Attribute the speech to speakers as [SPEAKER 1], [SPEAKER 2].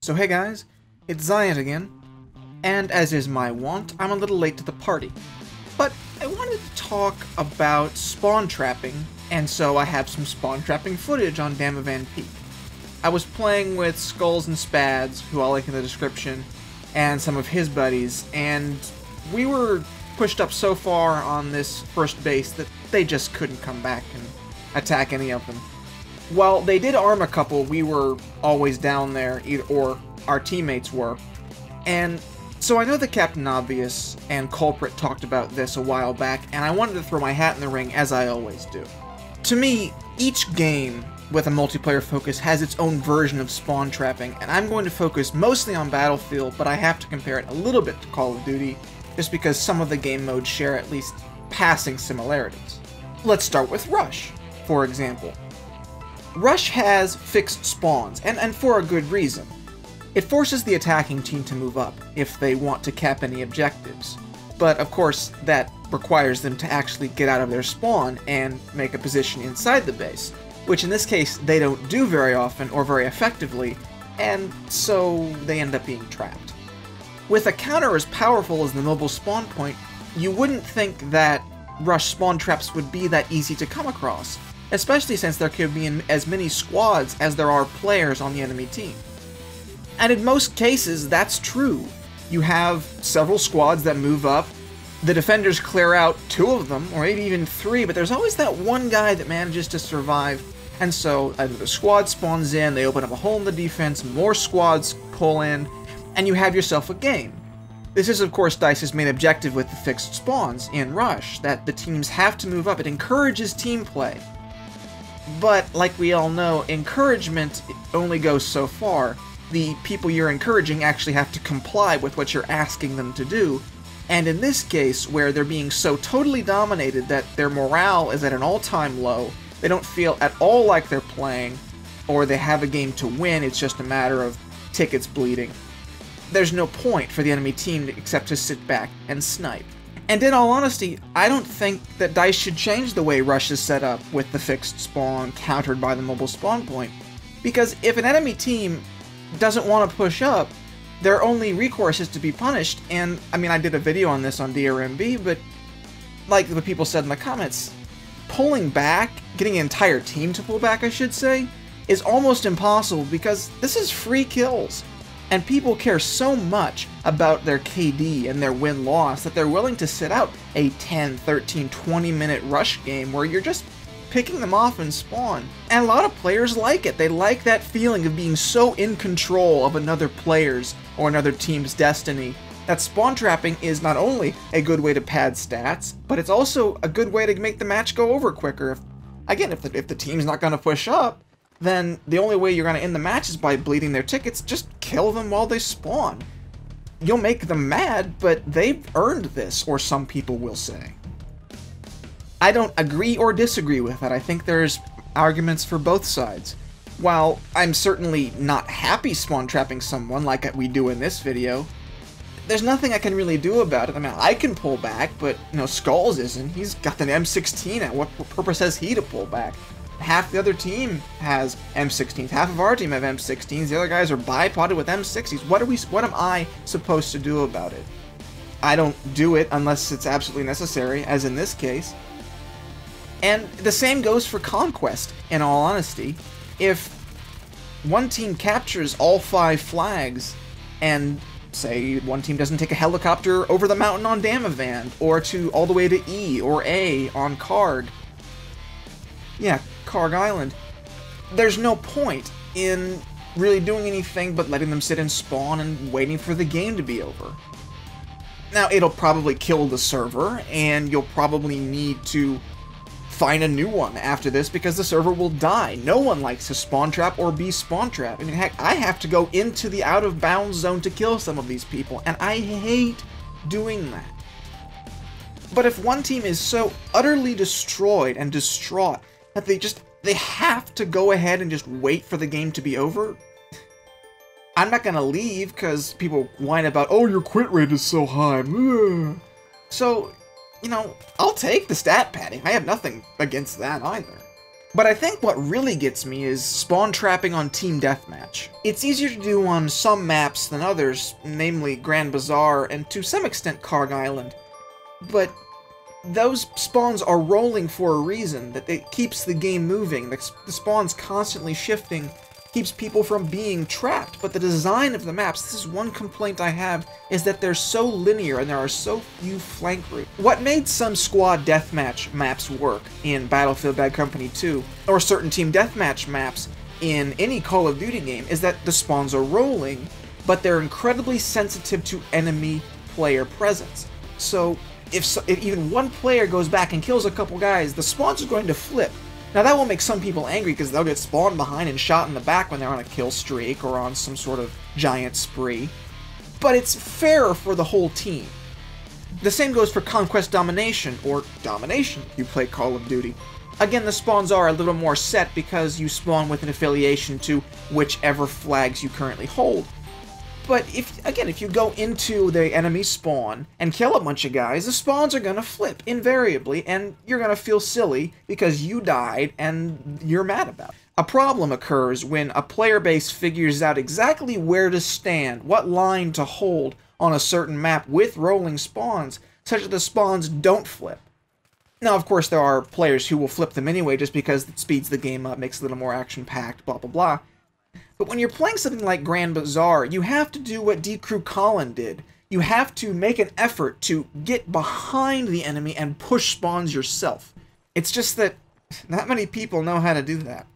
[SPEAKER 1] So hey guys, it's Zion again, and as is my wont, I'm a little late to the party. But I wanted to talk about spawn trapping, and so I have some spawn trapping footage on Damavan Peak. I was playing with Skulls and Spads, who I'll link in the description, and some of his buddies, and we were pushed up so far on this first base that they just couldn't come back and attack any of them. While they did arm a couple, we were always down there, or our teammates were. And so I know that Captain Obvious and Culprit talked about this a while back, and I wanted to throw my hat in the ring, as I always do. To me, each game with a multiplayer focus has its own version of spawn trapping, and I'm going to focus mostly on Battlefield, but I have to compare it a little bit to Call of Duty, just because some of the game modes share at least passing similarities. Let's start with Rush, for example. Rush has fixed spawns, and for a good reason. It forces the attacking team to move up, if they want to cap any objectives. But of course, that requires them to actually get out of their spawn and make a position inside the base, which in this case they don't do very often or very effectively, and so they end up being trapped. With a counter as powerful as the mobile spawn point, you wouldn't think that Rush spawn traps would be that easy to come across, especially since there could be as many squads as there are players on the enemy team. And in most cases, that's true. You have several squads that move up, the defenders clear out 2 of them, or maybe even 3, but there's always that one guy that manages to survive, and so the squad spawns in, they open up a hole in the defense, more squads pull in, and you have yourself a game. This is, of course, DICE's main objective with the fixed spawns in Rush, that the teams have to move up. It encourages team play. But, like we all know, encouragement only goes so far. The people you're encouraging actually have to comply with what you're asking them to do, and in this case, where they're being so totally dominated that their morale is at an all-time low, they don't feel at all like they're playing, or they have a game to win, it's just a matter of tickets bleeding. There's no point for the enemy team except to sit back and snipe. And in all honesty, I don't think that DICE should change the way Rush is set up with the fixed spawn countered by the mobile spawn point, because if an enemy team doesn't want to push up, their only recourse is to be punished, and I mean, I did a video on this on DRMB, but like the people said in the comments, pulling back, getting an entire team to pull back, I should say, is almost impossible because this is free kills. And people care so much about their KD and their win-loss that they're willing to sit out a 10, 13, 20-minute Rush game where you're just picking them off in spawn. And a lot of players like it. They like that feeling of being so in control of another player's or another team's destiny that spawn trapping is not only a good way to pad stats, but it's also a good way to make the match go over quicker. If the team's not going to push up, then the only way you're going to end the match is by bleeding their tickets. Just kill them while they spawn. You'll make them mad, but they've earned this, or some people will say. I don't agree or disagree with that. I think there's arguments for both sides. While I'm certainly not happy spawn trapping someone like we do in this video, there's nothing I can really do about it. I mean, I can pull back, but, Skulls isn't. He's got an M16 out. What purpose has he to pull back? Half the other team has M16s. Half of our team have M16s. The other guys are bipoded with M60s. What am I supposed to do about it? I don't do it unless it's absolutely necessary, as in this case. And the same goes for Conquest, in all honesty. If one team captures all 5 flags, and say one team doesn't take a helicopter over the mountain on Damavan, or all the way to E or A on Karg, Karg Island, there's no point in really doing anything but letting them sit and spawn and waiting for the game to be over. Now, it'll probably kill the server, and you'll probably need to find a new one after this because the server will die. No one likes to spawn trap or be spawn trapped. I mean, heck, I have to go into the out of bounds zone to kill some of these people, and I hate doing that. But if one team is so utterly destroyed and distraught that they have to go ahead and just wait for the game to be over, I'm not gonna leave because people whine about, oh, your quit rate is so high. Ugh. So, I'll take the stat padding. I have nothing against that either. But I think what really gets me is spawn trapping on Team Deathmatch. It's easier to do on some maps than others, namely Grand Bazaar and to some extent Karg Island. But those spawns are rolling for a reason, that it keeps the game moving. The spawns constantly shifting keeps people from being trapped, but the design of the maps, this is one complaint I have, is that they're so linear and there are so few flank routes. What made some squad deathmatch maps work in Battlefield Bad Company 2, or certain team deathmatch maps in any Call of Duty game, is that the spawns are rolling, but they're incredibly sensitive to enemy player presence. So if even one player goes back and kills a couple guys, the spawns are going to flip. Now that will make some people angry because they'll get spawned behind and shot in the back when they're on a kill streak or on some sort of giant spree. But it's fairer for the whole team. The same goes for Conquest Domination, or Domination if you play Call of Duty. Again, the spawns are a little more set because you spawn with an affiliation to whichever flags you currently hold. But if you go into the enemy spawn and kill a bunch of guys, the spawns are gonna flip, invariably, and you're gonna feel silly because you died and you're mad about it. A problem occurs when a player base figures out exactly where to stand, what line to hold on a certain map with rolling spawns, such that the spawns don't flip. Now, of course, there are players who will flip them anyway just because it speeds the game up, makes it a little more action-packed, blah blah blah. But when you're playing something like Grand Bazaar, you have to do what D-Crew Colin did. You have to make an effort to get behind the enemy and push spawns yourself. It's just that not many people know how to do that.